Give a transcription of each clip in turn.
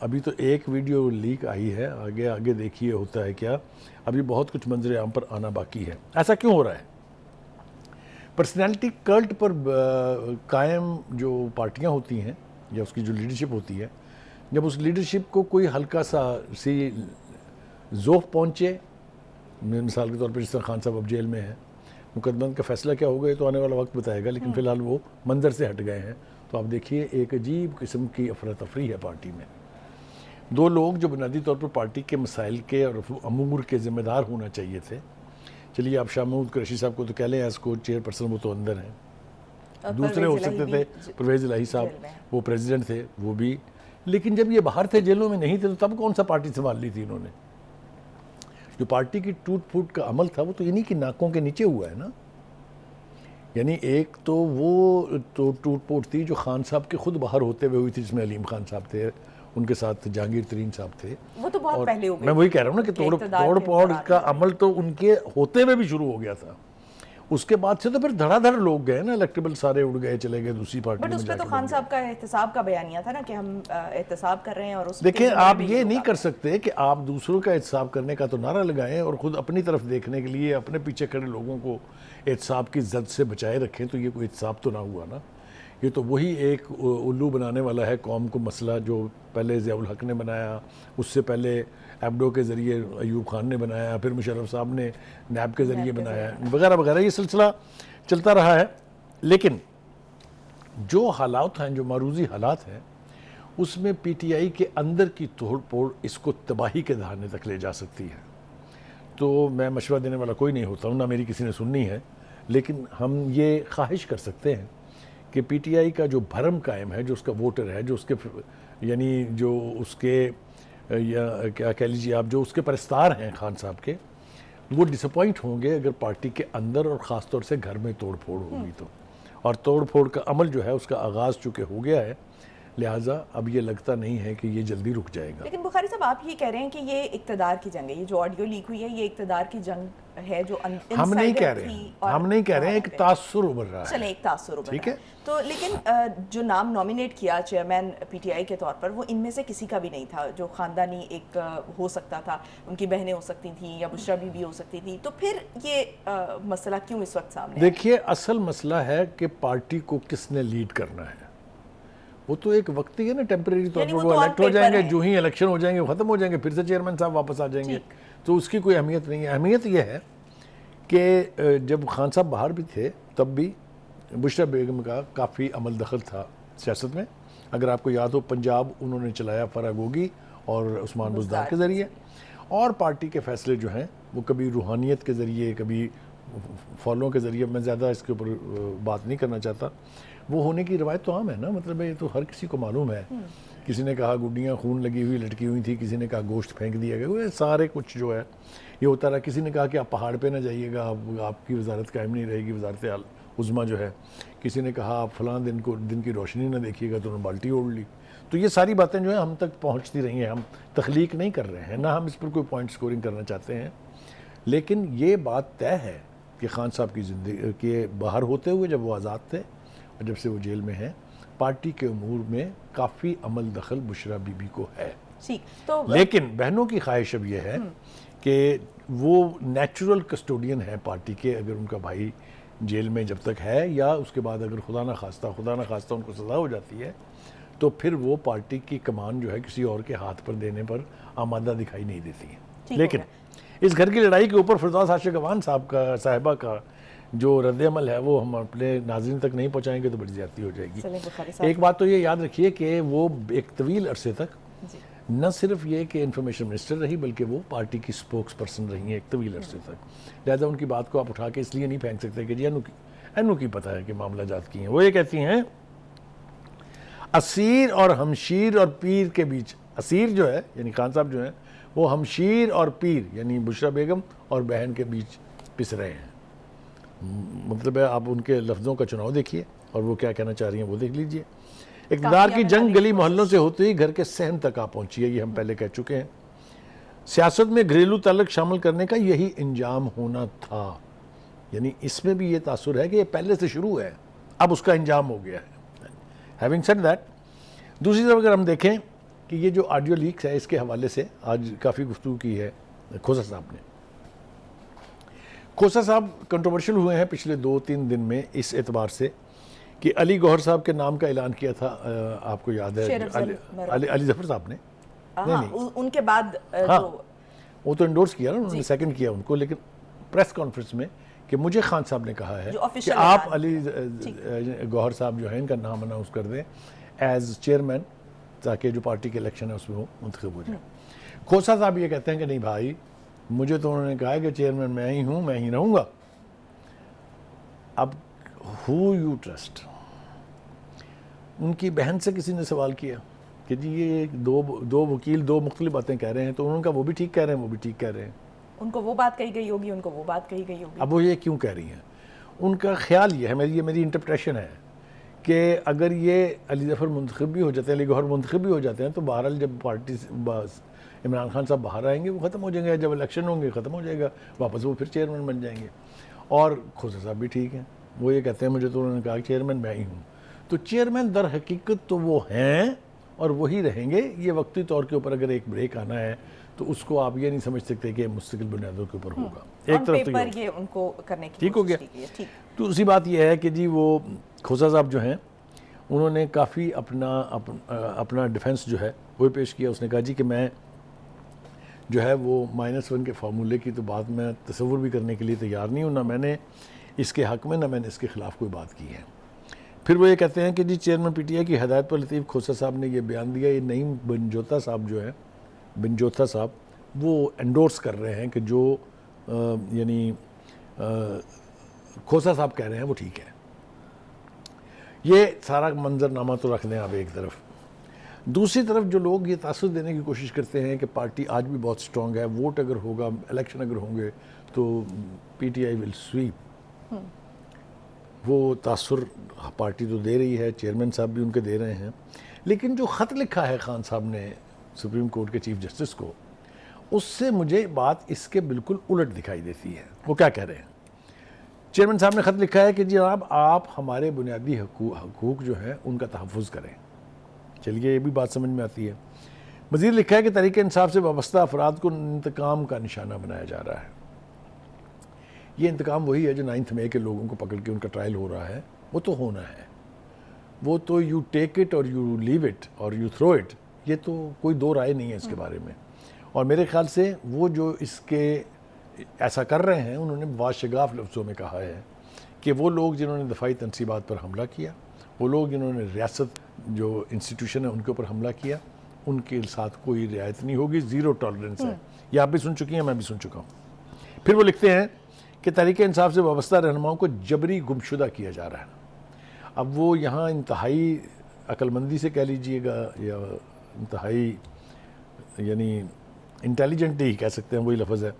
ابھی تو ایک ویڈیو لیک آئی ہے, آگے آگے دیکھیے ہوتا ہے کیا. ابھی بہت کچھ منظر عام پر آنا باقی ہے. ایسا کیوں ہو رہا ہے؟ پرسنالٹی کلٹ پر قائم جو پارٹیاں ہوتی ہیں یا اس کی جو لیڈرشپ ہوتی ہے, جب اس لیڈرشپ کو کوئی ہلکا سا سی ذوف پہنچے, مثال کے طور پر جس طرح خان صاحب اب جیل میں ہیں, مقدمہ کا فیصلہ کیا ہوگا یہ تو آنے والا وقت بتائے گا, لیکن فی الحال وہ منظر سے ہٹ گئے ہیں. تو آپ دیکھیے ایک عجیب قسم کی افراتفری ہے پارٹی میں. دو لوگ جو بنیادی طور پر پارٹی کے مسائل کے اور امور کے ذمہ دار ہونا چاہیے تھے. چلیے آپ شاہ محمود قریشی صاحب کو تو کہہ لیں ایز کو چیئر پرسن, وہ تو اندر ہیں. دوسرے ہو سکتے تھے پرویز الہی صاحب, وہ پریزیڈنٹ تھے وہ بھی, لیکن جب یہ باہر تھے, جیلوں میں نہیں تھے, تو تب کون سا پارٹی سنبھال لی تھی انہوں نے؟ جو پارٹی کی ٹوٹ پھوٹ کا عمل تھا وہ تو انہی کی ناکوں کے نیچے ہوا ہے نا. یعنی ایک تو وہ تو ٹوٹ پھوٹ تھی جو خان صاحب کے خود باہر ہوتے ہوئے ہوئی تھی, جس میں علیم خان صاحب تھے, ان کے ساتھ جہانگیر ترین صاحب تھے. وہ تو بہت پہلے ہو گئے. میں وہی کہہ رہا ہوں نا کہ توڑ پھوڑ کا عمل تو ان کے ہوتے ہوئے بھی شروع ہو گیا تھا. اس کے بعد سے تو پھر دھڑا دھڑ لوگ گئے نا, الیکٹیبل سارے اڑ گئے, چلے گئے دوسری پارٹی میں. بٹ اس پہ تو خان صاحب کا احتساب کا بیانیہ تھا نا کہ ہم احتساب کر رہے ہیں, اور اس دیکھیں آپ یہ نہیں کر سکتے کہ آپ دوسروں کا احتساب کرنے کا تو نعرہ لگائیں اور خود اپنی طرف دیکھنے کے لیے اپنے پیچھے کھڑے لوگوں کو احتساب کی زد سے بچائے رکھیں. تو یہ کوئی احتساب تو نہ ہوا نا. یہ تو وہی ایک الو بنانے والا ہے قوم کو مسئلہ, جو پہلے ضیاء الحق نے بنایا, اس سے پہلے ایبڈو کے ذریعے ایوب خان نے بنایا, پھر مشرف صاحب نے نیب کے ذریعے بنایا, وغیرہ وغیرہ. یہ سلسلہ چلتا رہا ہے. لیکن جو حالات ہیں, جو معروضی حالات ہیں, اس میں پی ٹی آئی کے اندر کی توڑ پھوڑ اس کو تباہی کے دہانے تک لے جا سکتی ہے. تو میں مشورہ دینے والا کوئی نہیں ہوتا ہوں, نہ میری کسی نے سننی ہے, لیکن ہم یہ خواہش کر سکتے ہیں کہ پی ٹی آئی کا جو بھرم قائم ہے, جو اس کا ووٹر ہے, جو اس کے یعنی جو اس کے یا کیا کہہ لیجیے آپ, جو اس کے پرستار ہیں خان صاحب کے, وہ ڈس اپوائنٹ ہوں گے اگر پارٹی کے اندر اور خاص طور سے گھر میں توڑ پھوڑ ہوگی تو. اور توڑ پھوڑ کا عمل جو ہے اس کا آغاز چونکہ ہو گیا ہے, لہٰذا اب یہ لگتا نہیں ہے کہ یہ جلدی رک جائے گا. لیکن بخاری صاحب آپ یہ کہہ رہے ہیں کہ یہ اقتدار کی جنگ ہے, یہ جو آڈیو لیک ہوئی ہے یہ اقتدار کی جنگ ہے, جو ہم نہیں کہہ رہے ہیں, ہم نہیں کہہ رہے ہیں, ایک تاثر ابھر رہا ہے. چلیں ایک تاثر ابھر رہا ہے تو, لیکن جو نام نومینیٹ کیا چیئرمین پی ٹی آئی کے طور پر, وہ ان میں سے کسی کا بھی نہیں تھا جو خاندانی ایک ہو سکتا تھا. ان کی بہنیں ہو سکتی تھیں یا بشرا بی بی ہو سکتی تھی. تو پھر یہ مسئلہ کیوں اس وقت سامنے؟ دیکھیے اصل مسئلہ ہے کہ پارٹی کو کس نے لیڈ کرنا ہے. وہ تو ایک وقتی ہے نا, ٹیمپریری طور پر وہ الیکٹ ہو جائیں گے, جو ہی الیکشن ہو جائیں گے وہ ختم ہو جائیں گے, پھر سے چیئرمین صاحب واپس آ جائیں گے. تو اس کی کوئی اہمیت نہیں ہے. اہمیت یہ ہے کہ جب خان صاحب باہر بھی تھے تب بھی بشرا بیگم کا کافی عمل دخل تھا سیاست میں. اگر آپ کو یاد ہو, پنجاب انہوں نے چلایا فرا گوگی اور عثمان بزدار کے ذریعے, اور پارٹی کے فیصلے جو ہیں وہ کبھی روحانیت کے ذریعے, کبھی فالوں کے ذریعے. میں زیادہ اس کے اوپر بات نہیں کرنا چاہتا, وہ ہونے کی روایت تو عام ہے نا, مطلب یہ تو ہر کسی کو معلوم ہے. کسی نے کہا گڈیاں خون لگی ہوئی لٹکی ہوئی تھی, کسی نے کہا گوشت پھینک دیا گیا, وہ سارے کچھ جو ہے یہ ہوتا رہا. کسی نے کہا کہ آپ پہاڑ پہ نہ جائیے گا, آپ کی وزارت قائم نہیں رہے گی, وزارت عظمیٰ جو ہے. کسی نے کہا آپ فلاں دن کی روشنی نہ دیکھیے گا, تو انہوں نے بالٹی اوڑھ لی. تو یہ ساری باتیں جو ہیں ہم تک پہنچتی رہی ہیں, ہم تخلیق نہیں کر رہے ہیں, نہ ہم اس پر کوئی پوائنٹ سکورنگ کرنا چاہتے ہیں. لیکن یہ بات طے ہے کہ خان صاحب کی زندگی کے باہر ہوتے ہوئے جب وہ آزاد تھے اور جب سے وہ جیل میں ہیں, پارٹی کے امور میں کافی عمل دخل بشرا بی بی کو ہے. لیکن بہنوں کی خواہش اب یہ ہے کہ وہ نیچرل کسٹوڈین ہے پارٹی کے. اگر ان کا بھائی جیل میں جب تک ہے, یا اس کے بعد اگر خدا نہ خواستہ ان کو سزا ہو جاتی ہے, تو پھر وہ پارٹی کی کمان جو ہے کسی اور کے ہاتھ پر دینے پر آمادہ دکھائی نہیں دیتی ہے. لیکن اس گھر کی لڑائی کے اوپر فردوس عاشق اوان صاحبہ کا جو رد عمل ہے وہ ہم اپنے ناظرین تک نہیں پہنچائیں گے تو بڑی زیادتی ہو جائے گی. ایک بات تو یہ یاد رکھیے کہ وہ ایک طویل عرصے تک نہ صرف یہ کہ انفارمیشن منسٹر رہی, بلکہ وہ پارٹی کی سپوکس پرسن رہی ہیں ایک طویل عرصے تک. لہٰذا ان کی بات کو آپ اٹھا کے اس لیے نہیں پھینک سکتے کہ جی اینو کی پتہ ہے کہ معاملہ جات کی ہیں. وہ یہ کہتی ہیں اسیر اور ہمشیر اور پیر کے بیچ, اسیر جو ہے یعنی خان صاحب جو ہیں, وہ ہمشیر اور پیر یعنی بشرا بیگم اور بہن کے بیچ پس رہے ہیں. مطلب ہے آپ ان کے لفظوں کا چناؤ دیکھیے اور وہ کیا کہنا چاہ رہی ہیں وہ دیکھ لیجئے. اقتدار کی جنگ گلی محلوں سے ہوتے ہی گھر کے صحن تک آ پہنچی ہے, یہ ہم پہلے کہہ چکے ہیں. سیاست میں گھریلو تعلق شامل کرنے کا یہی انجام ہونا تھا. یعنی اس میں بھی یہ تاثر ہے کہ یہ پہلے سے شروع ہے, اب اس کا انجام ہو گیا ہے. ہیونگ سیڈ دیٹ, دوسری طرف اگر ہم دیکھیں کہ یہ جو آڈیو لیکس ہے اس کے حوالے سے آج کافی گفتگو کی ہے کھوسا صاحب نے. کھوسا صاحب کنٹروورشل ہوئے ہیں پچھلے 2-3 دن میں اس اعتبار سے کہ علی گوہر صاحب کے نام کا اعلان کیا تھا, آپ کو یاد ہے علی ظفر صاحب نے, ان کے بعد وہ تو انڈورس کیا نا, انہوں نے سیکنڈ کیا ان کو, لیکن پریس کانفرنس میں کہ مجھے خان صاحب نے کہا ہے کہ آپ علی گوہر صاحب جو ہیں ان کا نام اناؤنس کر دیں ایز چیئرمین, تاکہ جو پارٹی کے الیکشن ہے اس میں وہ منتخب ہو جائے. کھوسا صاحب یہ کہتے ہیں کہ نہیں بھائی, مجھے تو انہوں نے کہا کہ چیئرمین میں ہی ہوں, میں ہی رہوں گا. اب who you trust, ان کی بہن سے کسی نے سوال کیا کہ جی یہ دو وکیل 2 مختلف باتیں کہہ رہے ہیں, تو انہوں نے کہا وہ بھی ٹھیک کہہ رہے ہیں, وہ بھی ٹھیک کہہ رہے ہیں. ان کو وہ بات کہی گئی ہوگی, ان کو وہ بات کہی گئی ہوگی. اب وہ یہ کیوں کہہ رہی ہیں, ان کا خیال یہ ہے, میری انٹرپریشن ہے کہ اگر یہ علی ظفر منتخب بھی ہو جاتے ہیں, علی گوہر منتخب بھی ہو جاتے ہیں, تو بہرحال جب پارٹی عمران خان صاحب باہر آئیں گے وہ ختم ہو جائیں گے, جب الیکشن ہوں گے ختم ہو جائے گا, واپس وہ پھر چیئرمین بن جائیں گے. اور کھوسا صاحب بھی ٹھیک ہیں, وہ یہ کہتے ہیں مجھے تو انہوں نے کہا کہ چیئرمین میں ہی ہوں. تو چیئرمین در حقیقت تو وہ ہیں اور وہی رہیں گے. یہ وقتی طور کے اوپر اگر ایک بریک آنا ہے تو اس کو آپ یہ نہیں سمجھ سکتے کہ مستقل بنیادوں کے اوپر ہوگا. ایک طرف تو یہ ان کو کرنے کی ٹھیک ہو گیا. دوسری بات یہ ہے کہ جی وہ کھوسا صاحب جو ہیں انہوں نے کافی اپنا ڈیفنس جو ہے وہ پیش کیا. اس نے کہا جی کہ میں جو ہے وہ -1 کے فارمولے کی تو بات میں تصور بھی کرنے کے لیے تیار نہیں ہوں, نہ میں نے اس کے حق میں نہ میں نے اس کے خلاف کوئی بات کی ہے. پھر وہ یہ کہتے ہیں کہ جی چیئرمین پی ٹی آئی کی ہدایت پر لطیف کھوسا صاحب نے یہ بیان دیا. یہ نعیم بنجوتا صاحب جو ہے, بنجوتا صاحب وہ انڈورس کر رہے ہیں کہ جو یعنی کھوسا صاحب کہہ رہے ہیں وہ ٹھیک ہے. یہ سارا منظرنامہ تو رکھ دیں آپ ایک طرف. دوسری طرف جو لوگ یہ تاثر دینے کی کوشش کرتے ہیں کہ پارٹی آج بھی بہت سٹرونگ ہے, ووٹ اگر ہوگا, الیکشن اگر ہوں گے تو P T I will sweep, وہ تاثر پارٹی تو دے رہی ہے, چیئرمین صاحب بھی ان کے دے رہے ہیں. لیکن جو خط لکھا ہے خان صاحب نے سپریم کورٹ کے چیف جسٹس کو, اس سے مجھے بات اس کے بالکل الٹ دکھائی دیتی ہے. وہ کیا کہہ رہے ہیں, چیئرمین صاحب نے خط لکھا ہے کہ جناب آپ ہمارے بنیادی حقوق جو ہیں ان کا تحفظ کریں. چلیے یہ بھی بات سمجھ میں آتی ہے. مزید لکھا ہے کہ تحریک انصاف سے وابستہ افراد کو انتقام کا نشانہ بنایا جا رہا ہے. یہ انتقام وہی ہے جو 9 مئی کے لوگوں کو پکڑ کے ان کا ٹرائل ہو رہا ہے, وہ تو ہونا ہے. وہ تو یو ٹیک اٹ اور یو لیو اٹ اور یو تھرو اٹ, یہ تو کوئی دو رائے نہیں ہے اس کے بارے میں. اور میرے خیال سے وہ جو اس کے ایسا کر رہے ہیں انہوں نے واشگاف لفظوں میں کہا ہے کہ وہ لوگ جنہوں نے دفاعی تنصیبات پر حملہ کیا, وہ لوگ جنہوں نے ریاست جو انسٹیٹیوشن ہے ان کے اوپر حملہ کیا, ان کے ساتھ کوئی رعایت نہیں ہوگی, 0 ٹالرنس ہے. یہ آپ بھی سن چکی ہیں, میں بھی سن چکا ہوں. پھر وہ لکھتے ہیں کہ تحریک انصاف سے وابستہ رہنماؤں کو جبری گمشدہ کیا جا رہا ہے. اب وہ یہاں انتہائی عقل مندی سے کہہ لیجئے گا یا انتہائی یعنی انٹیلیجنٹ ہی کہہ سکتے ہیں, وہی لفظ ہے.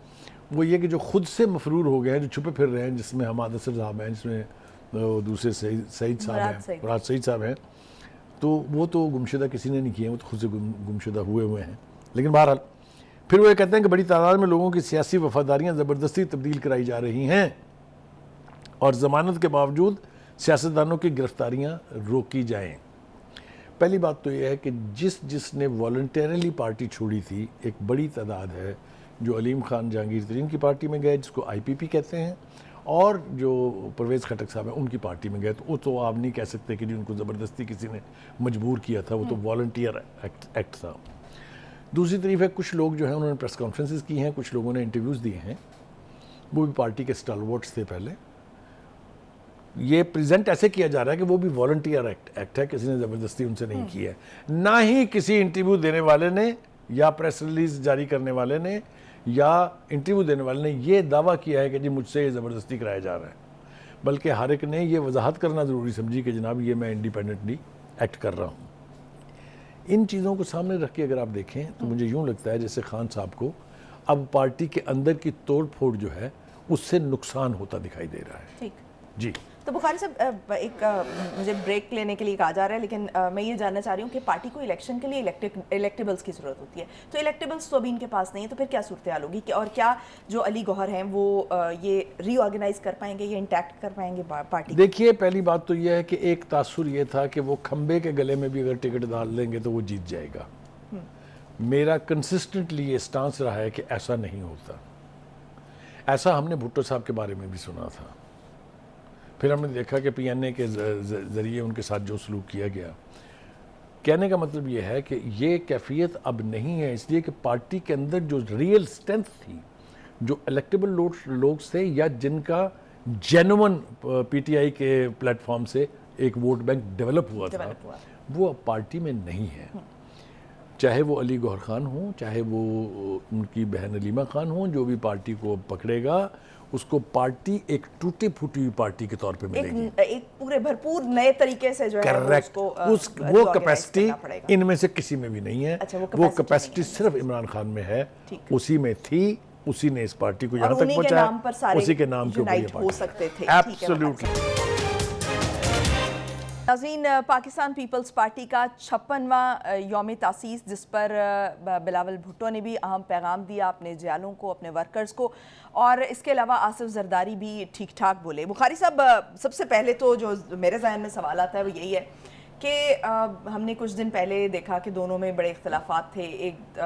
وہ یہ کہ جو خود سے مفرور ہو گئے ہیں, جو چھپے پھر رہے ہیں, جس میں حماد اثر صاحب ہیں, جس میں دوسرے سعید صاحب ہیں, مراد سعید صاحب ہیں, تو وہ تو گمشدہ کسی نے نہیں کیے, وہ تو خود سے گمشدہ ہوئے ہیں. لیکن بہرحال پھر وہ یہ کہتے ہیں کہ بڑی تعداد میں لوگوں کی سیاسی وفاداریاں زبردستی تبدیل کرائی جا رہی ہیں اور ضمانت کے باوجود سیاستدانوں کی گرفتاریاں روکی جائیں. پہلی بات تو یہ ہے کہ جس نے والنٹیرلی پارٹی چھوڑی تھی, ایک بڑی تعداد ہے جو علیم خان جہانگیر ترین کی پارٹی میں گئے, جس کو آئی پی پی کہتے ہیں, اور جو پرویز خٹک صاحب ہیں ان کی پارٹی میں گئے. تو وہ تو آپ نہیں کہہ سکتے کہ جن کو زبردستی کسی نے مجبور کیا تھا, وہ تو والنٹیئر ایکٹ تھا. دوسری طرف ہے کچھ لوگ جو ہیں انہوں نے پریس کانفرنسز کی ہیں, کچھ لوگوں نے انٹرویوز دیے ہیں, وہ بھی پارٹی کے اسٹالورٹس تھے پہلے. یہ پریزنٹ ایسے کیا جا رہا ہے کہ وہ بھی والنٹیئر ایکٹ ہے, کسی نے زبردستی ان سے نہیں کی ہے. نہ ہی کسی انٹرویو دینے والے نے یا پریس ریلیز جاری کرنے والے نے یا انٹرویو دینے والے نے یہ دعویٰ کیا ہے کہ جی مجھ سے یہ زبردستی کرایا جا رہا ہے, بلکہ ہر ایک نے یہ وضاحت کرنا ضروری سمجھی کہ جناب یہ میں انڈیپینڈنٹلی ایکٹ کر رہا ہوں. ان چیزوں کو سامنے رکھ کے اگر آپ دیکھیں تو مجھے یوں لگتا ہے جیسے خان صاحب کو اب پارٹی کے اندر کی توڑ پھوڑ جو ہے اس سے نقصان ہوتا دکھائی دے رہا ہے. ٹھیک جی. تو بخاری صاحب ایک مجھے بریک لینے کے لیے کہا جا رہا ہے, لیکن میں یہ جاننا چاہ رہی ہوں کہ پارٹی کو الیکشن کے لیے الیکٹیبلز کی ضرورت ہوتی ہے, تو الیکٹیبلز تو ابھی ان کے پاس نہیں ہے, تو پھر کیا صورتحال ہوگی, اور کیا جو علی گوہر ہیں وہ یہ ری آرگنائز کر پائیں گے, یہ انٹیکٹ کر پائیں گے پارٹی؟ دیکھیے پہلی بات تو یہ ہے کہ ایک تاثر یہ تھا کہ وہ کھمبے کے گلے میں بھی اگر ٹکٹ ڈال دیں گے تو وہ جیت جائے گا. میرا کنسسٹنٹلی یہ سٹانس رہا ہے کہ ایسا نہیں ہوتا. ایسا ہم نے بھٹو صاحب کے بارے میں بھی سنا تھا, پھر ہم نے دیکھا کہ پی این اے کے ذریعے ان کے ساتھ جو سلوک کیا گیا. کہنے کا مطلب یہ ہے کہ یہ کیفیت اب نہیں ہے, اس لیے کہ پارٹی کے اندر جو ریئل اسٹرینتھ تھی, جو الیکٹیبل لوگ تھے یا جن کا جینون پی ٹی آئی کے پلیٹ فارم سے ایک ووٹ بینک ڈیولپ ہوا تھا, وہ اب پارٹی میں نہیں ہے. چاہے وہ علی گوہر خان ہوں, چاہے وہ ان کی بہن علیمہ خان ہوں, جو بھی پارٹی کو پکڑے گا اس کو پارٹی ایک ٹوٹی پھوٹی ہوئی پارٹی کے طور پہ ملے گی. ایک پورے بھرپور نئے طریقے سے جو ہے کریکٹ, وہ کیپیسٹی ان میں سے کسی میں بھی نہیں ہے. وہ کیپیسٹی صرف عمران خان میں ہے, اسی میں تھی, اسی نے اس پارٹی کو یہاں تک پہنچایا, اسی کے نام کے اوپر یہ ہو سکتے تھے. ایبسلیوٹلی. ناظرین, پاکستان پیپلز پارٹی کا 56واں یوم تاسیس, جس پر بلاول بھٹو نے بھی اہم پیغام دیا اپنے جیالوں کو, اپنے ورکرز کو, اور اس کے علاوہ آصف زرداری بھی ٹھیک ٹھاک بولے. بخاری صاحب, سب سے پہلے تو جو میرے ذہن میں سوال آتا ہے وہ یہی ہے کہ ہم نے کچھ دن پہلے دیکھا کہ دونوں میں بڑے اختلافات تھے. ایک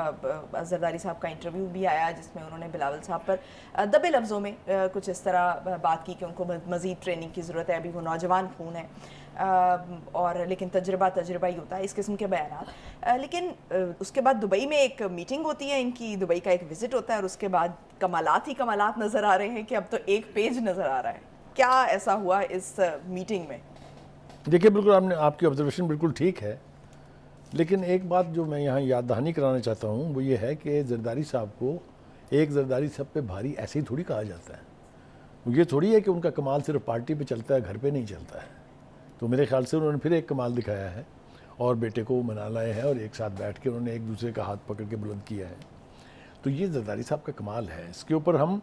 زرداری صاحب کا انٹرویو بھی آیا جس میں انہوں نے بلاول صاحب پر دبے لفظوں میں کچھ اس طرح بات کی کہ ان کو مزید ٹریننگ کی ضرورت ہے, ابھی وہ نوجوان خون ہے, اور لیکن تجربہ ہی ہوتا ہے, اس قسم کے بیانات. لیکن اس کے بعد دبئی میں ایک میٹنگ ہوتی ہے ان کی, دبئی کا ایک وزٹ ہوتا ہے, اور اس کے بعد کمالات ہی کمالات نظر آ رہے ہیں کہ اب تو ایک پیج نظر آ رہا ہے. کیا ایسا ہوا اس میٹنگ میں؟ دیکھیے, بالکل آپ کی آبزرویشن بالکل ٹھیک ہے, لیکن ایک بات جو میں یہاں یاد دہانی کرانا چاہتا ہوں وہ یہ ہے کہ زرداری صاحب کو ایک زرداری صاحب پہ بھاری ایسے ہی تھوڑی کہا جاتا ہے. یہ تھوڑی ہے کہ ان کا کمال صرف پارٹی پہ چلتا ہے, گھر پہ نہیں چلتا ہے. تو میرے خیال سے انہوں نے پھر ایک کمال دکھایا ہے اور بیٹے کو منا لائے ہیں, اور ایک ساتھ بیٹھ کے انہوں نے ایک دوسرے کا ہاتھ پکڑ کے بلند کیا ہے. تو یہ زرداری صاحب کا کمال ہے. اس کے اوپر ہم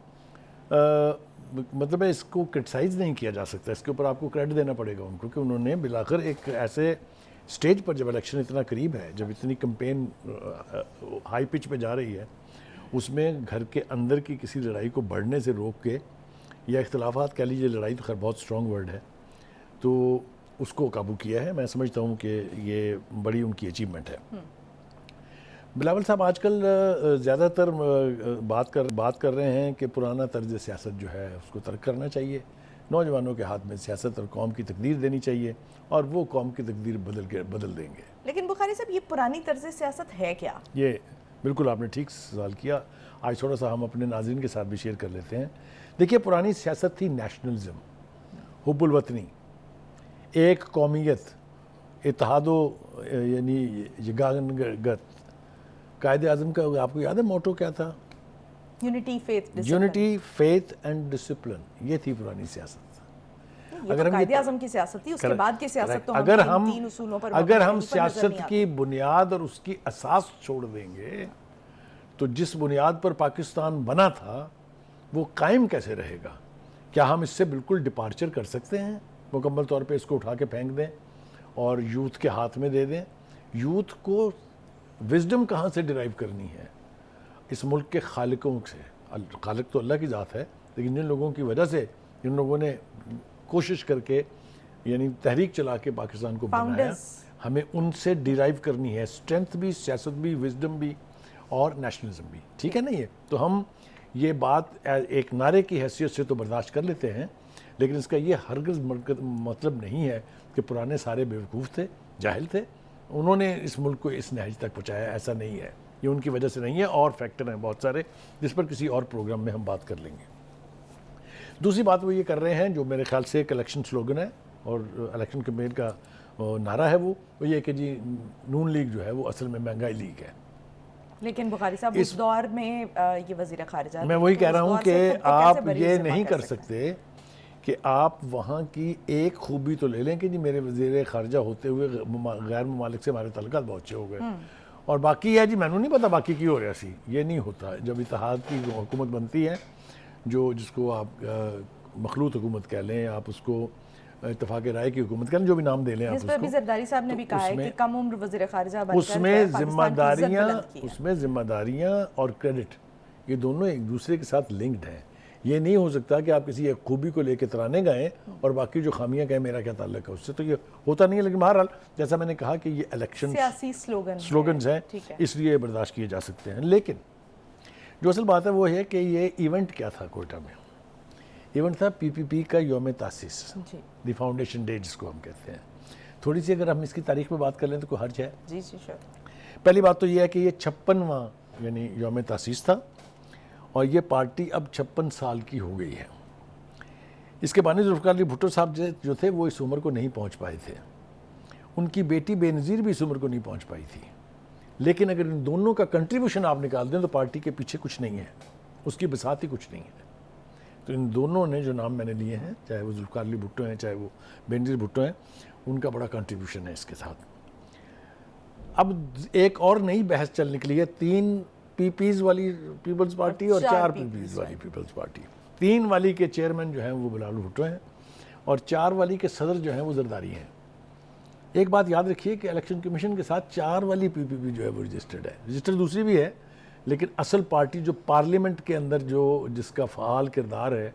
مطلب ہے اس کو کرٹیسائز نہیں کیا جا سکتا, اس کے اوپر آپ کو کریڈٹ دینا پڑے گا ان کو کہ انہوں نے بالآخر ایک ایسے سٹیج پر, جب الیکشن اتنا قریب ہے, جب اتنی کمپین ہائی پچ پہ جا رہی ہے, اس میں گھر کے اندر کی کسی لڑائی کو بڑھنے سے روک کے, یا اختلافات کہہ لیجیے, لڑائی تو خیر بہت اسٹرانگ ورڈ ہے, تو اس کو قابو کیا ہے. میں سمجھتا ہوں کہ یہ بڑی ان کی اچیومنٹ ہے. بلاول صاحب آج کل زیادہ تر بات کر رہے ہیں کہ پرانا طرز سیاست جو ہے اس کو ترک کرنا چاہیے, نوجوانوں کے ہاتھ میں سیاست اور قوم کی تقدیر دینی چاہیے, اور وہ قوم کی تقدیر بدل دیں گے. لیکن بخاری صاحب, یہ پرانی طرز سیاست ہے کیا؟ یہ بالکل آپ نے ٹھیک سوال کیا. آج تھوڑا سا ہم اپنے ناظرین کے ساتھ بھی شیئر کر لیتے ہیں. دیکھیے, پرانی سیاست تھی نیشنلزم, حب الوطنی, ایک قومیت, اتحاد و یعنی یگانگت. قائد اعظم کا آپ کو یاد ہے موٹو کیا تھا؟ Unity, faith and discipline. یہ تھی پرانی سیاست. اگر قائد اعظم کی سیاست تھی, اس کے بعد کی سیاست تو اگر ہم سیاست کی بنیاد اور اس کی اساس چھوڑ دیں گے تو جس بنیاد پر پاکستان بنا تھا وہ قائم کیسے رہے گا؟ کیا ہم اس سے بالکل ڈپارچر کر سکتے ہیں, مکمل طور پہ اس کو اٹھا کے پھینک دیں اور یوتھ کے ہاتھ میں دے دیں؟ یوتھ کو وزڈم کہاں سے ڈرائیو کرنی ہے؟ اس ملک کے خالقوں سے. خالق تو اللہ کی ذات ہے, لیکن جن لوگوں کی وجہ سے, جن لوگوں نے کوشش کر کے یعنی تحریک چلا کے پاکستان کو بنایا, ہمیں ان سے ڈرائیو کرنی ہے اسٹرینتھ بھی, سیاست بھی, وزڈم بھی, اور نیشنلزم بھی. ٹھیک ہے نا؟ یہ تو ہم یہ بات ایک نعرے کی حیثیت سے تو برداشت کر لیتے ہیں, لیکن اس کا یہ ہرگز مطلب نہیں ہے کہ پرانے سارے بیوقوف تھے, جاہل تھے, انہوں نے اس ملک کو اس نہج تک پہنچایا. ایسا نہیں ہے, یہ ان کی وجہ سے نہیں ہے, اور فیکٹر ہیں بہت سارے جس پر کسی اور پروگرام میں ہم بات کر لیں گے. دوسری بات وہ یہ کر رہے ہیں جو میرے خیال سے ایک الیکشن سلوگن ہے اور الیکشن کیمپین کا نعرہ ہے, وہ یہ کہ جی نون لیگ جو ہے وہ اصل میں مہنگائی لیگ ہے. لیکن بخاری صاحب, اس دور میں یہ وزیر خارجہ, میں وہی کہہ رہا ہوں کہ آپ یہ نہیں کر سکتے کہ آپ وہاں کی ایک خوبی تو لے لیں کہ جی میرے وزیر خارجہ ہوتے ہوئے غیر ممالک سے ہمارے تعلقات بہت اچھے ہو گئے, اور باقی ہے جی میں نے نہیں پتا باقی کی ہو رہا سی. یہ نہیں ہوتا. جب اتحاد کی حکومت بنتی ہے, جس کو آپ مخلوط حکومت کہہ لیں, آپ اس کو اتفاق رائے کی حکومت کہہ لیں, جو بھی نام دے لیں آپ اس کو, جس پہ بھی زرداری صاحب نے بھی کہا ہے کہ کم عمر وزیر خارجہ بن کر اس میں ذمہ داریاں اور کریڈٹ یہ دونوں ایک دوسرے کے ساتھ لنکڈ ہیں. یہ نہیں ہو سکتا کہ آپ کسی ایک خوبی کو لے کے ترانے گائیں اور باقی جو خامیاں کہیں میرا کیا تعلق ہے اس سے، تو یہ ہوتا نہیں ہے. لیکن بہرحال جیسا میں نے کہا کہ یہ الیکشن سیاسی سلوگنز ہیں، اس لیے برداشت کیے جا سکتے ہیں. لیکن جو اصل بات ہے وہ ہے کہ یہ ایونٹ کیا تھا کوئٹہ میں. ایونٹ تھا پی پی پی کا یوم تاسیس، دی فاؤنڈیشن ڈے جس کو ہم کہتے ہیں. تھوڑی سی اگر ہم اس کی تاریخ میں بات کر لیں تو کوئی حرج ہے؟ جی شور. پہلی بات تو یہ ہے کہ یہ 56واں یعنی یوم تاسیس تھا اور یہ پارٹی اب 56 سال کی ہو گئی ہے. اس کے بانی ذوالفقار علی بھٹو صاحب جو تھے وہ اس عمر کو نہیں پہنچ پائے تھے. ان کی بیٹی بے نظیر بھی اس عمر کو نہیں پہنچ پائی تھی. لیکن اگر ان دونوں کا کنٹریبیوشن آپ نکال دیں تو پارٹی کے پیچھے کچھ نہیں ہے، اس کی بساط ہی کچھ نہیں ہے. تو ان دونوں نے جو نام میں نے لیے ہیں، چاہے وہ ذوالفقار علی بھٹو ہیں چاہے وہ بے نظیر بھٹو ہیں، ان کا بڑا کنٹریبیوشن ہے اس کے ساتھ. اب ایک اور نئی بحث چل نکلی ہے، 3 پی پیز والی پیپلز پارٹی اور 4 پی پیز والی پیپلز پارٹی. 3 والی کے چیئرمین جو ہیں وہ بلال بھٹو ہیں اور 4 والی کے صدر جو ہیں وہ زرداری ہیں. ایک بات یاد رکھیے کہ الیکشن کمیشن کے ساتھ 4 والی پی پی پی جو ہے وہ رجسٹرڈ ہے. رجسٹر دوسری بھی ہے لیکن اصل پارٹی جو پارلیمنٹ کے اندر جس کا فعال کردار ہے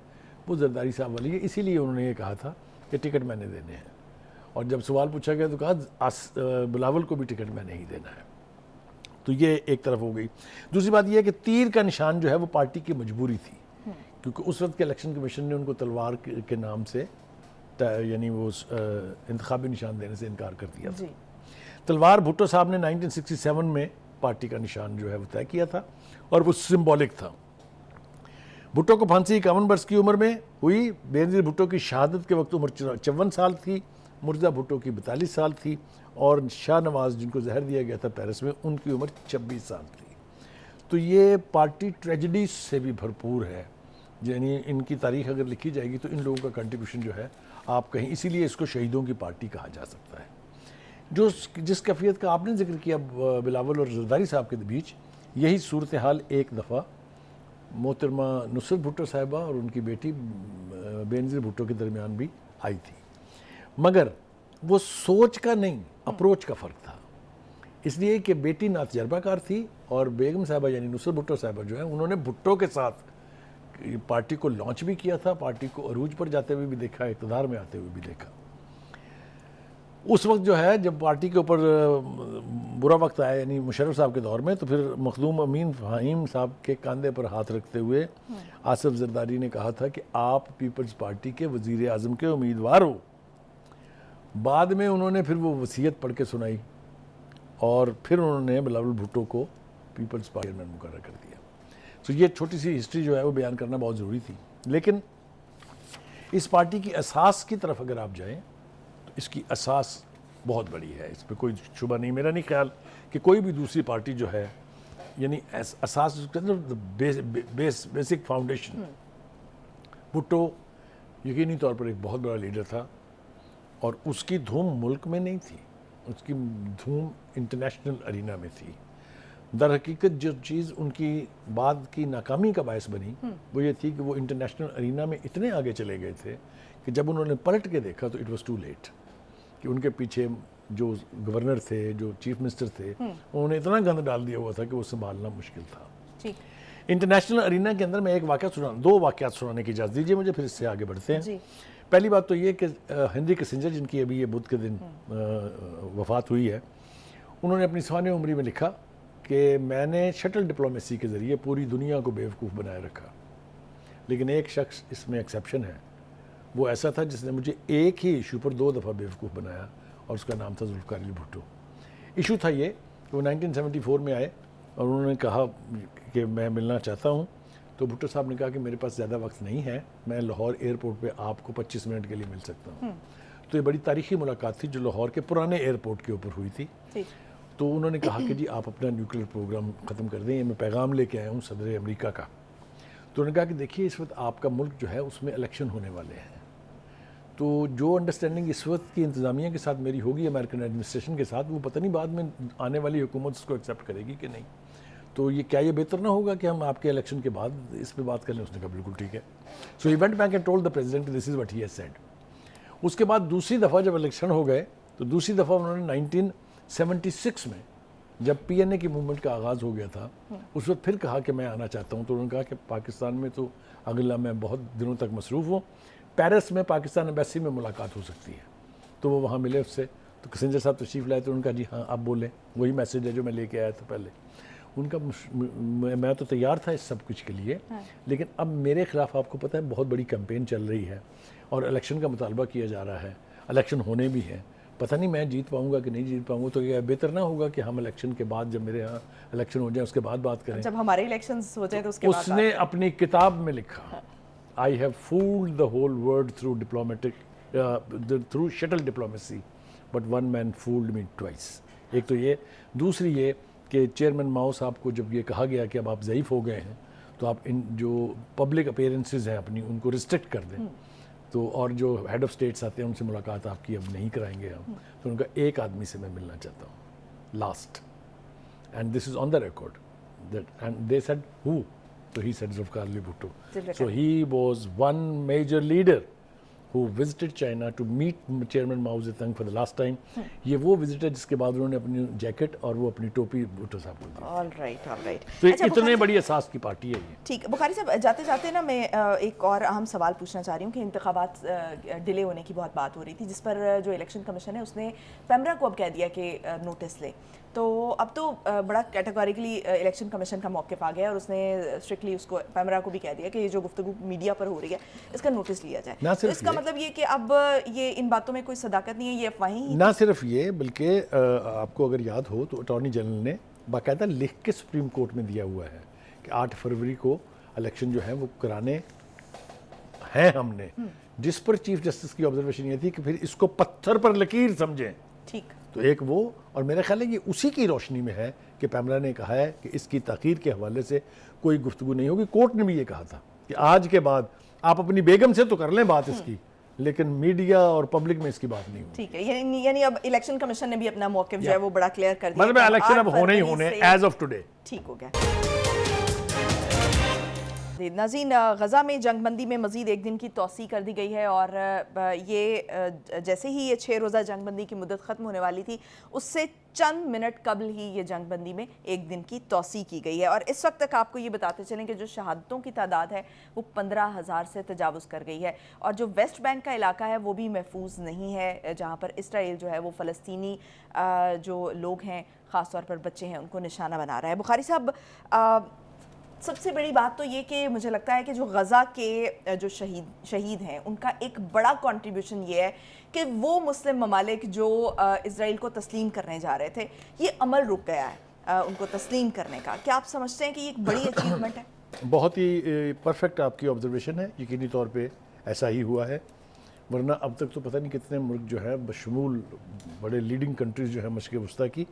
وہ زرداری صاحب والی ہے. اسی لیے انہوں نے یہ کہا تھا کہ ٹکٹ میں نے دینے ہیں، اور جب سوال پوچھا گیا تو کہا بلاول کو بھی ٹکٹ میں نہیں دینا ہے. تو یہ ایک طرف ہو گئی. دوسری بات یہ ہے کہ تیر کا نشان جو ہے وہ پارٹی کی مجبوری تھی، کیونکہ اس وقت کے الیکشن کمیشن نے ان کو تلوار کے نام سے یعنی وہ انتخابی نشان دینے سے انکار کر دیا تھا. تلوار بھٹو صاحب نے 1967 میں پارٹی کا نشان جو ہے وہ طے کیا تھا اور وہ سمبولک تھا. بھٹو کو پھانسی 51 برس کی عمر میں ہوئی. بے نظیر بھٹو کی شہادت کے وقت عمر 54 سال تھی. مرزا بھٹو کی 42 سال تھی اور شاہ نواز جن کو زہر دیا گیا تھا پیرس میں ان کی عمر 26 سال تھی. تو یہ پارٹی ٹریجڈی سے بھی بھرپور ہے. یعنی ان کی تاریخ اگر لکھی جائے گی تو ان لوگوں کا کنٹریبیوشن جو ہے آپ کہیں، اسی لیے اس کو شہیدوں کی پارٹی کہا جا سکتا ہے. جس کیفیت کا آپ نے ذکر کیا بلاول اور زرداری صاحب کے بیچ، یہی صورتحال ایک دفعہ محترمہ نصرت بھٹو صاحبہ اور ان کی بیٹی بے نظیر بھٹو کے درمیان بھی آئی تھی. مگر وہ سوچ کا نہیں، اپروچ کا فرق تھا. اس لیے کہ بیٹی ناتجربہ کار تھی اور بیگم صاحبہ یعنی نصرت بھٹو صاحبہ جو ہیں انہوں نے بھٹو کے ساتھ پارٹی کو لانچ بھی کیا تھا، پارٹی کو عروج پر جاتے ہوئے بھی دیکھا، اقتدار میں آتے ہوئے بھی دیکھا. اس وقت جو ہے جب پارٹی کے اوپر برا وقت آیا یعنی مشرف صاحب کے دور میں، تو پھر مخدوم امین فہیم صاحب کے کاندھے پر ہاتھ رکھتے ہوئے آصف زرداری نے کہا تھا کہ آپ پیپلز پارٹی کے وزیر اعظم کے امیدوار ہو. بعد میں انہوں نے پھر وہ وصیت پڑھ کے سنائی اور پھر انہوں نے بلاول بھٹو کو پیپلز پارٹی میں مقرر کر دیا. تو یہ چھوٹی سی ہسٹری جو ہے وہ بیان کرنا بہت ضروری تھی. لیکن اس پارٹی کی اساس کی طرف اگر آپ جائیں تو اس کی اساس بہت بڑی ہے، اس پہ کوئی شبہ نہیں. میرا نہیں خیال کہ کوئی بھی دوسری پارٹی جو ہے یعنی اساس بیسک فاؤنڈیشن. بھٹو یقینی طور پر ایک بہت بڑا لیڈر تھا اور اس کی دھوم ملک میں نہیں تھی، اس کی دھوم انٹرنیشنل ارینا میں تھی. در حقیقت جو چیز ان کی بعد کی ناکامی کا باعث بنی وہ یہ تھی کہ وہ انٹرنیشنل ارینا میں اتنے آگے چلے گئے تھے کہ جب انہوں نے پلٹ کے دیکھا تو اٹ واز ٹو لیٹ. کہ ان کے پیچھے جو گورنر تھے، جو چیف منسٹر تھے، انہوں نے اتنا گند ڈال دیا ہوا تھا کہ وہ سنبھالنا مشکل تھا. انٹرنیشنل ارینا کے اندر میں ایک واقعہ دو واقعات سنانے کی اجازت دیجیے مجھے، پھر اس سے آگے بڑھتے ہیں. پہلی بات تو یہ کہ ہنری کسنجر جن کی ابھی یہ بدھ کے دن وفات ہوئی ہے، انہوں نے اپنی سوانح عمری میں لکھا کہ میں نے شٹل ڈپلومیسی کے ذریعے پوری دنیا کو بیوقوف بنائے رکھا، لیکن ایک شخص اس میں ایکسیپشن ہے. وہ ایسا تھا جس نے مجھے ایک ہی ایشو پر 2 دفعہ بیوقوف بنایا اور اس کا نام تھا ذوالفقار علی بھٹو. ایشو تھا یہ کہ وہ 1974 میں آئے اور انہوں نے کہا کہ میں ملنا چاہتا ہوں. تو بھٹو صاحب نے کہا کہ میرے پاس زیادہ وقت نہیں ہے، میں لاہور ایئرپورٹ پہ آپ کو 25 منٹ کے لیے مل سکتا ہوں. تو یہ بڑی تاریخی ملاقات تھی جو لاہور کے پرانے ایئرپورٹ کے اوپر ہوئی تھی. تو انہوں نے کہا کہ جی آپ اپنا نیوکلیر پروگرام ختم کر دیں، یہ میں پیغام لے کے آیا ہوں صدر امریکہ کا. تو انہوں نے کہا کہ دیکھیے اس وقت آپ کا ملک جو ہے اس میں الیکشن ہونے والے ہیں، تو جو انڈرسٹینڈنگ اس وقت کی انتظامیہ کے ساتھ میری ہوگی امریکن ایڈمنسٹریشن کے ساتھ، وہ پتہ نہیں بعد میں آنے والی حکومت اس کو ایکسیپٹ کرے گی کہ نہیں. تو یہ کیا یہ بہتر نہ ہوگا کہ ہم آپ کے الیکشن کے بعد اس پہ بات کر لیں؟ اس نے کہا بالکل ٹھیک ہے. So he went back and told the president this is what he has said. اس کے بعد دوسری دفعہ جب الیکشن ہو گئے تو دوسری دفعہ انہوں نے 1976 میں جب PNA کی موومنٹ کا آغاز ہو گیا تھا اس وقت پھر کہا کہ میں آنا چاہتا ہوں، تو انہوں نے کہا کہ پاکستان میں تو اگلا میں بہت دنوں تک مصروف ہوں، پیرس میں پاکستان ایمبیسی میں ملاقات ہو سکتی ہے. تو وہ وہاں ملے اس سے، تو کسنجر صاحب تشریف لائے، تو انہوں نے کہا جی ہاں آپ بولیں، وہی میسیج ہے جو میں لے کے آیا تھا پہلے. ان کا میں تو تیار تھا اس سب کچھ کے لیے، لیکن اب میرے خلاف آپ کو پتہ ہے بہت بڑی کمپین چل رہی ہے اور الیکشن کا مطالبہ کیا جا رہا ہے، الیکشن ہونے بھی ہیں. پتہ نہیں میں جیت پاؤں گا کہ نہیں جیت پاؤں گا، تو یہ بہتر نہ ہوگا کہ ہم الیکشن کے بعد، جب میرے ہاں الیکشن ہو جائیں اس کے بعد بات کریں. جب ہمارے الیکشنز ہو جائیں تو اس کے بعد اس نے اپنی کتاب میں لکھا I have fooled the whole world through through shuttle diplomacy, but one man fooled me twice. ایک تو یہ، دوسری یہ کہ چیئرمین ماؤ صاحب کو جب یہ کہا گیا کہ اب آپ ضعیف ہو گئے ہیں تو آپ ان جو پبلک اپیرنسز ہیں اپنی ان کو ریسٹرکٹ کر دیں، تو اور جو ہیڈ آف اسٹیٹس آتے ہیں ان سے ملاقات آپ کی اب نہیں کرائیں گے ہم. تو ان کا ایک آدمی سے میں ملنا چاہتا ہوں last, and this is on the record that, and they said who, تو he said Zulfiqar Ali Bhutto. So he was one major leader who visited China to meet Chairman Mao Zedong for the last time. یہ وہ visit ہے جس کے بعد انہوں نے اپنی جیکٹ اور وہ اپنی ٹوپی بھٹو صاحب کو دی. All right. تو اتنے بڑی اساس کی پارٹی ہے یہ. ٹھیک ہے بخاری صاحب، جاتے جاتے نا میں ایک اور اہم سوال پوچھنا چاہ رہی ہوں کہ انتخابات ڈیلے ہونے کی بہت بات ہو رہی تھی، جس پر جو الیکشن کمیشن ہے اس نے پیمرا کو اب کہہ دیا کہ نوٹس لے. تو اب تو بڑا کیٹیگوریکلی الیکشن کمیشن کا موقف آ گیا اور اس نے اسٹرکٹلی اس کو پیمرا کو بھی کہہ دیا کہ یہ جو گفتگو میڈیا پر ہو رہی ہے اس کا نوٹس لیا جائے. تو اس کا مطلب یہ کہ اب یہ ان باتوں میں کوئی صداقت نہیں ہے، یہ افواہیں ہی. نہ صرف یہ بلکہ آپ کو اگر یاد ہو تو اٹارنی جنرل نے باقاعدہ لکھ کے سپریم کورٹ میں دیا ہوا ہے کہ 8 فروری کو الیکشن جو ہے وہ کرانے ہیں ہم نے، جس پر چیف جسٹس کی آبزرویشن یہ تھی کہ پھر اس کو پتھر پر لکیر سمجھیں. ٹھیک. تو ایک وہ، اور میرے خیال ہے یہ اسی کی روشنی میں ہے کہ پیمرا نے کہا ہے کہ اس کی تاخیر کے حوالے سے کوئی گفتگو نہیں ہوگی. کورٹ نے بھی یہ کہا تھا کہ آج کے بعد آپ اپنی بیگم سے تو کر لیں بات اس کی، لیکن میڈیا اور پبلک میں اس کی بات نہیں ہوگی. ٹھیک ہے، یعنی اب الیکشن کمشن نے بھی اپنا موقف جو ہے وہ بڑا کلیئر کر دیا، مطلب الیکشن اب ہونے ہی ہونے ایز آف ٹوڈے. ٹھیک ہو گیا. ناظرین، غزہ میں جنگ بندی میں مزید ایک دن کی توسیع کر دی گئی ہے، اور یہ جیسے ہی یہ 6 روزہ جنگ بندی کی مدت ختم ہونے والی تھی اس سے چند منٹ قبل ہی یہ جنگ بندی میں ایک دن کی توسیع کی گئی ہے. اور اس وقت تک آپ کو یہ بتاتے چلیں کہ جو شہادتوں کی تعداد ہے وہ 15,000 سے تجاوز کر گئی ہے، اور جو ویسٹ بینک کا علاقہ ہے وہ بھی محفوظ نہیں ہے، جہاں پر اسرائیل جو ہے وہ فلسطینی جو لوگ ہیں خاص طور پر بچے ہیں ان کو نشانہ بنا رہا ہے. بخاری صاحب، سب سے بڑی بات تو یہ کہ مجھے لگتا ہے کہ جو غزہ کے جو شہید ہیں ان کا ایک بڑا کنٹریبیوشن یہ ہے کہ وہ مسلم ممالک جو اسرائیل کو تسلیم کرنے جا رہے تھے، یہ عمل رک گیا ہے ان کو تسلیم کرنے کا. کیا آپ سمجھتے ہیں کہ یہ ایک بڑی اچیومنٹ ہے؟ بہت ہی پرفیکٹ آپ کی آبزرویشن ہے. یقینی طور پہ ایسا ہی ہوا ہے، ورنہ اب تک تو پتہ نہیں کتنے ملک جو ہے بشمول بڑے لیڈنگ کنٹریز جو ہے مشرق وسطیٰ کی،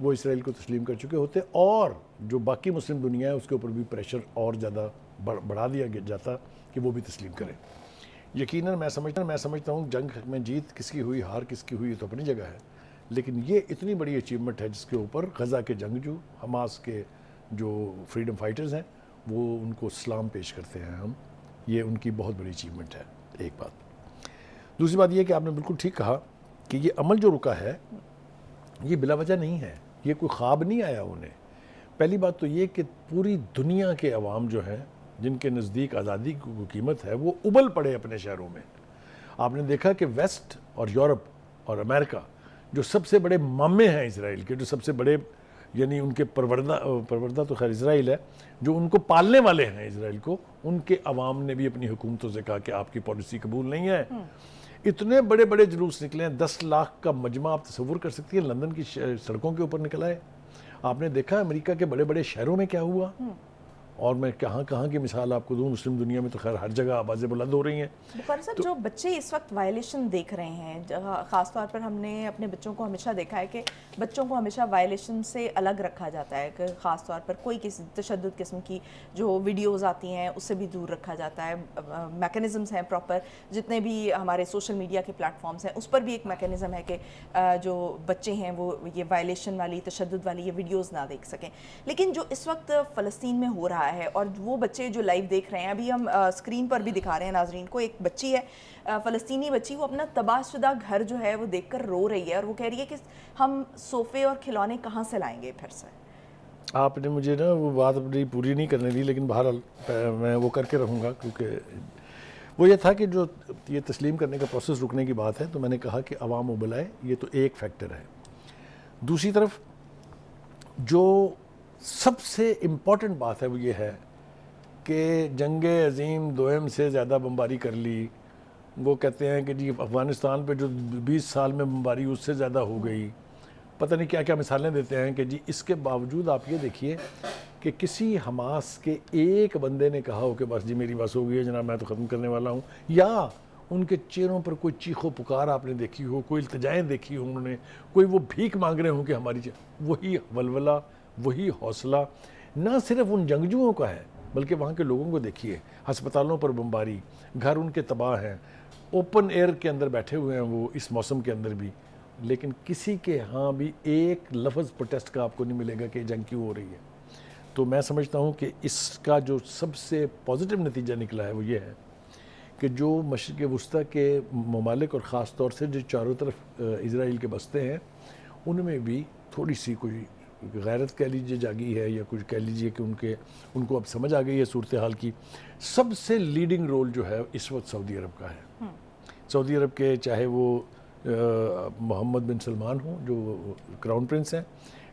وہ اسرائیل کو تسلیم کر چکے ہوتے، اور جو باقی مسلم دنیا ہے اس کے اوپر بھی پریشر اور زیادہ بڑھا دیا جاتا کہ وہ بھی تسلیم کریں. یقیناً میں سمجھتا ہوں جنگ میں جیت کس کی ہوئی، ہار کس کی ہوئی، یہ تو اپنی جگہ ہے، لیکن یہ اتنی بڑی اچیومنٹ ہے جس کے اوپر غزہ کے جنگجو، حماس کے جو فریڈم فائٹرز ہیں، وہ ان کو سلام پیش کرتے ہیں ہم. یہ ان کی بہت بڑی اچیومنٹ ہے. ایک بات. دوسری بات یہ کہ آپ نے بالکل ٹھیک کہا کہ یہ عمل جو رکا ہے یہ بلا وجہ نہیں ہے، یہ کوئی خواب نہیں آیا انہیں. پہلی بات تو یہ کہ پوری دنیا کے عوام جو ہیں جن کے نزدیک آزادی کی قیمت ہے وہ ابل پڑے اپنے شہروں میں. آپ نے دیکھا کہ ویسٹ اور یورپ اور امریکہ جو سب سے بڑے مامے ہیں اسرائیل کے، جو سب سے بڑے یعنی ان کے پروردہ تو خیر اسرائیل ہے، جو ان کو پالنے والے ہیں اسرائیل کو، ان کے عوام نے بھی اپنی حکومتوں سے کہا کہ آپ کی پالیسی قبول نہیں ہے. اتنے بڑے بڑے جلوس نکلے ہیں، 10 لاکھ کا مجمع آپ تصور کر سکتی ہیں لندن کی سڑکوں کے اوپر نکلا ہے. آپ نے دیکھا امریکہ کے بڑے بڑے شہروں میں کیا ہوا، اور میں کہاں کی مثال آپ کو دوں، مسلم دنیا میں تو خیر ہر جگہ آوازیں بلند ہو رہی ہیں. بخاری صاحب، جو بچے اس وقت وائلیشن دیکھ رہے ہیں، خاص طور پر ہم نے اپنے بچوں کو ہمیشہ دیکھا ہے کہ بچوں کو ہمیشہ وائلیشن سے الگ رکھا جاتا ہے، کہ خاص طور پر کوئی کسی تشدد قسم کی جو ویڈیوز آتی ہیں اس سے بھی دور رکھا جاتا ہے. میکینزمز ہیں پراپر، جتنے بھی ہمارے سوشل میڈیا کے پلیٹ فارمز ہیں اس پر بھی ایک میکینزم ہے کہ جو بچے ہیں وہ یہ وائلیشن والی، تشدد والی یہ ویڈیوز نہ دیکھ سکیں. لیکن جو اس وقت فلسطین میں ہو رہا رہا ہے اور وہ بچے جو لائیو دیکھ رہے ہیں, ابھی ہم اسکرین پر بھی دکھا رہے ہیں ناظرین کو, ایک بچی ہے فلسطینی بچی, وہ اپنا تباہ شدہ گھر جو ہے وہ دیکھ کر رو رہی ہے اور وہ کہہ رہی ہے کہ ہم صوفے اور کھلونے کہاں سے لائیں گے پھر سے. آپ نے مجھے نا وہ بات اپنی پوری نہیں کرنے دی, لیکن بہرحال میں وہ کر کے رہوں گا, کیونکہ وہ یہ تھا کہ جو یہ تسلیم کرنے کا پروسیس رکنے کی بات ہے, تو میں نے کہا کہ عوام و بلائے یہ تو ایک فیکٹر ہے. دوسری طرف جو سب سے امپورٹنٹ بات ہے وہ یہ ہے کہ جنگ عظیم دوئم سے زیادہ بمباری کر لی. وہ کہتے ہیں کہ جی افغانستان پہ جو 20 سال میں بمباری اس سے زیادہ ہو گئی, پتہ نہیں کیا کیا مثالیں دیتے ہیں کہ جی اس کے باوجود آپ یہ دیکھیے کہ کسی حماس کے ایک بندے نے کہا ہو کہ بس جی میری بس ہو گئی ہے جناب, میں تو ختم کرنے والا ہوں, یا ان کے چہروں پر کوئی چیخ و پکار آپ نے دیکھی ہو, کوئی التجائیں دیکھی ہوں انہوں نے, کوئی وہ بھیک مانگ رہے ہوں کہ ہماری وہی ولولہ, وہی حوصلہ نہ صرف ان جنگجوؤں کا ہے بلکہ وہاں کے لوگوں کو دیکھیے. ہسپتالوں پر بمباری, گھر ان کے تباہ ہیں, اوپن ایئر کے اندر بیٹھے ہوئے ہیں وہ اس موسم کے اندر بھی, لیکن کسی کے ہاں بھی ایک لفظ پروٹیسٹ کا آپ کو نہیں ملے گا کہ جنگ کیوں ہو رہی ہے. تو میں سمجھتا ہوں کہ اس کا جو سب سے پازیٹیو نتیجہ نکلا ہے وہ یہ ہے کہ جو مشرق وسطیٰ کے ممالک اور خاص طور سے جو چاروں طرف اسرائیل کے بستے ہیں ان میں بھی تھوڑی سی کوئی غیرت کہہ لیجیے جاگی ہے, یا کچھ کہہ لیجیے کہ ان کو اب سمجھ آ گئی ہے صورتحال کی. سب سے لیڈنگ رول جو ہے اس وقت سعودی عرب کا ہے. سعودی عرب کے چاہے وہ محمد بن سلمان ہوں جو کراؤن پرنس ہیں,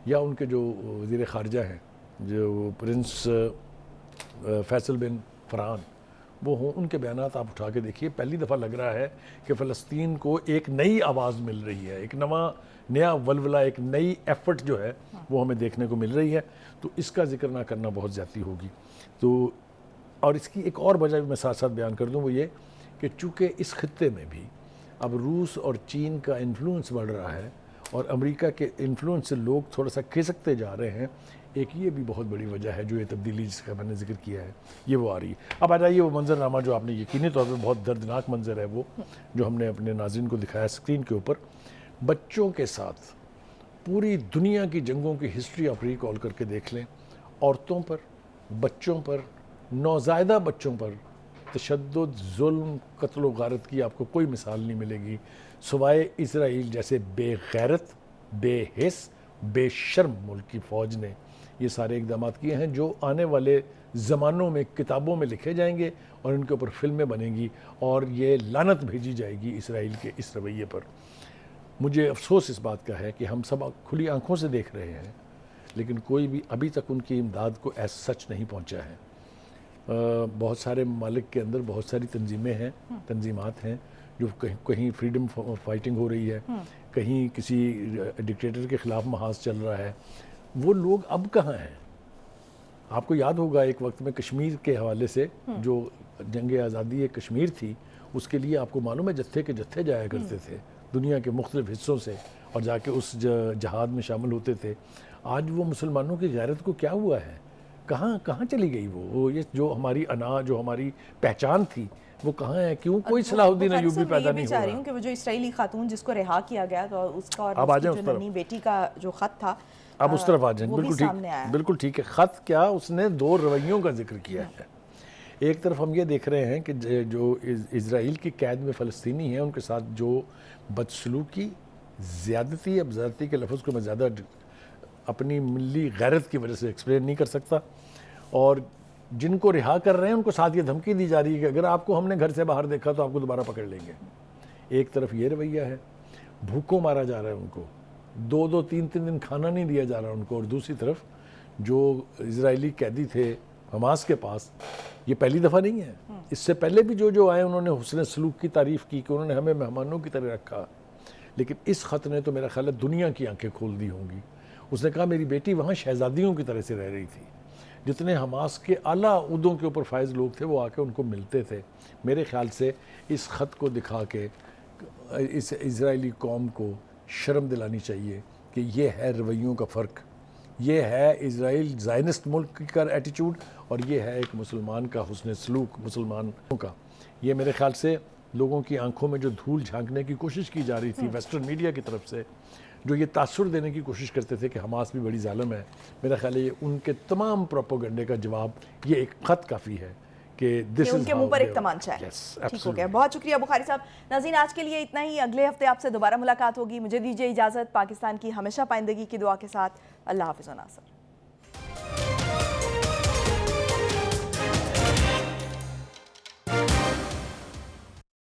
یا ان کے جو وزیر خارجہ ہیں جو پرنس فیصل بن فرحان وہ ہوں, ان کے بیانات آپ اٹھا کے دیکھیے. پہلی دفعہ لگ رہا ہے کہ فلسطین کو ایک نئی آواز مل رہی ہے, ایک نیا ولولہ, ایک نئی ایفرٹ جو ہے وہ ہمیں دیکھنے کو مل رہی ہے. تو اس کا ذکر نہ کرنا بہت زیادتی ہوگی. تو اور اس کی ایک اور وجہ بھی میں ساتھ ساتھ بیان کر دوں, وہ یہ کہ چونکہ اس خطے میں بھی اب روس اور چین کا انفلوئنس بڑھ رہا ہے اور امریکہ کے انفلوئنس سے لوگ تھوڑا سا کھسکتے جا رہے ہیں, ایک یہ بھی بہت بڑی وجہ ہے جو یہ تبدیلی جس کا میں نے ذکر کیا ہے یہ وہ آ رہی ہے. اب آ جائیے وہ منظرنامہ جو آپ نے یقینی طور پہ بہت دردناک منظر ہے وہ جو ہم نے اپنے ناظرین کو دکھایا اسکرین کے اوپر. بچوں کے ساتھ پوری دنیا کی جنگوں کی ہسٹری آپ ریکال کر کے دیکھ لیں, عورتوں پر, بچوں پر, نوزائیدہ بچوں پر تشدد, ظلم, قتل و غارت کی آپ کو کوئی مثال نہیں ملے گی سوائے اسرائیل جیسے بے غیرت, بے حس, بے شرم ملک کی فوج نے یہ سارے اقدامات کیے ہیں جو آنے والے زمانوں میں کتابوں میں لکھے جائیں گے اور ان کے اوپر فلمیں بنیں گی اور یہ لعنت بھیجی جائے گی اسرائیل کے اس رویے پر. مجھے افسوس اس بات کا ہے کہ ہم سب کھلی آنکھوں سے دیکھ رہے ہیں لیکن کوئی بھی ابھی تک ان کی امداد کو ایز سچ نہیں پہنچا ہے. بہت سارے ممالک کے اندر بہت ساری تنظیمیں ہیں, تنظیمات ہیں جو کہیں فریڈم فائٹنگ ہو رہی ہے, کہیں کسی ڈکٹیٹر کے خلاف محاذ چل رہا ہے. وہ لوگ اب کہاں ہیں؟ آپ کو یاد ہوگا ایک وقت میں کشمیر کے حوالے سے جو جنگ آزادی کشمیر تھی اس کے لیے آپ کو معلوم ہے جتھے کے جتھے جایا کرتے تھے دنیا کے مختلف حصوں سے اور جا کے اس جہاد میں شامل ہوتے تھے. آج وہ مسلمانوں کی غیرت کو کیا ہوا ہے؟ کہاں چلی گئی وہ یہ جو ہماری انا, جو ہماری پہچان تھی وہ کہاں ہے؟ کیوں کوئی صلاح الدین ایوبی پیدا نہیں ہو رہا؟ چاہ رہی ہوں کہ وہ جو اسرائیلی خاتون جس کو رہا کیا گیا تو اس کا اور اس کی جو ننھی بیٹی کا جو خط تھا, اب اس طرف آ جائیں. بالکل ٹھیک ہے. خط کیا, اس نے 2 رویوں کا ذکر کیا ہے. ایک طرف ہم یہ دیکھ رہے ہیں کہ جو اسرائیل کی قید میں فلسطینی ہیں ان کے ساتھ جو بدسلوکی, زیادتی, اب زیادتی کے لفظ کو میں زیادہ اپنی ملی غیرت کی وجہ سے ایکسپلین نہیں کر سکتا, اور جن کو رہا کر رہے ہیں ان کو ساتھ یہ دھمکی دی جا رہی ہے کہ اگر آپ کو ہم نے گھر سے باہر دیکھا تو آپ کو دوبارہ پکڑ لیں گے. ایک طرف یہ رویہ ہے, بھوکوں مارا جا رہا ہے ان کو, 2-3 دن کھانا نہیں دیا جا رہا ان کو, اور دوسری طرف جو اسرائیلی قیدی تھے حماس کے پاس, یہ پہلی دفعہ نہیں ہے, اس سے پہلے بھی جو آئے انہوں نے حسن سلوک کی تعریف کی کہ انہوں نے ہمیں مہمانوں کی طرح رکھا, لیکن اس خط نے تو میرا خیال ہے دنیا کی آنکھیں کھول دی ہوں گی. اس نے کہا میری بیٹی وہاں شہزادیوں کی طرح سے رہ رہی تھی, جتنے حماس کے اعلیٰ عہدوں کے اوپر فائز لوگ تھے وہ آ کے ان کو ملتے تھے. میرے خیال سے اس خط کو دکھا کے اس اسرائیلی قوم کو شرم دلانی چاہیے کہ یہ ہے رویوں کا فرق, یہ ہے اسرائیل زائنسٹ ملک کا ایٹیچیوڈ اور یہ ہے ایک مسلمان کا حسن سلوک مسلمانوں کا. یہ میرے خیال سے لوگوں کی آنکھوں میں جو دھول جھانکنے کی کوشش کی جا رہی تھی ویسٹرن میڈیا کی طرف سے, جو یہ تاثر دینے کی کوشش کرتے تھے کہ حماس بھی بڑی ظالم ہے، میرا خیال ہے یہ ان کے تمام پروپیگنڈے کا جواب یہ ایک خط کافی ہے کہ ان کے منہ پر ایک تمانچہ ہے. ٹھیک ہو گیا، بہت شکریہ بخاری صاحب. ناظرین آج کے لیے اتنا ہی، اگلے ہفتے آپ سے دوبارہ ملاقات ہوگی. مجھے دیجیے اجازت، پاکستان کی ہمیشہ پائندگی کی دعا کے ساتھ. اللہ حافظ و ناصر.